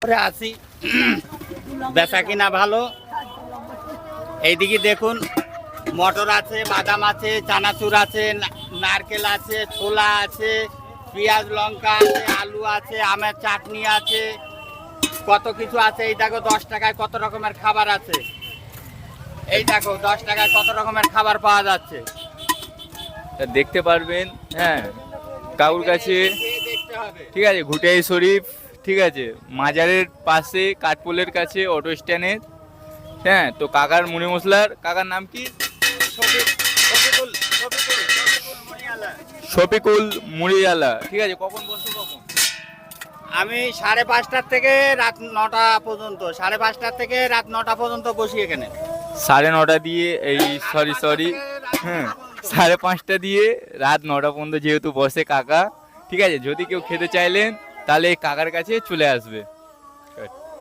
করে আসি, বেচা কিনা ভালো। এইদিকে দেখুন, মটর আছে, বাদাম আছে, চানাচুর আছে, নারকেল আছে, ছোলা আছে, পেঁয়াজ লঙ্কা আছে, আলু আছে, আমের চাটনি আছে, কত কিছু আছে। এই দেখো 10 টাকায় কত রকমের খাবার আছে। এই দেখো 10 টাকায় কত রকমের খাবার পাওয়া যাচ্ছে। তা দেখতে পারবেন। হ্যাঁ, কাকুর কাছে খেয়ে দেখতে হবে। ঠিক আছে, ঘুটাই শরীফ, ঠিক আছে, মাজারের পাশে কাঠপোলের কাছে অটো স্ট্যান্ডে। হ্যাঁ, তো কাকার মুড়ি মশলার, কাকার নাম কি? শফিকুল মনিয়ালা। শফিকুল মুড়িওয়ালা। ঠিক আছে, কখন বসো কখন? আমি 5:30টার থেকে রাত 9টা পর্যন্ত, 5:30টার থেকে রাত 9টা পর্যন্ত বসি এখানে। 9:30 দিয়ে সরি হ্যাঁ, 5:30 দিয়ে রাত 9টা পর্যন্ত যেহেতু বসে কাকা। ঠিক আছে, যদি কেউ খেতে চাইলেন তাহলে এই কাকার কাছে চলে আসবে।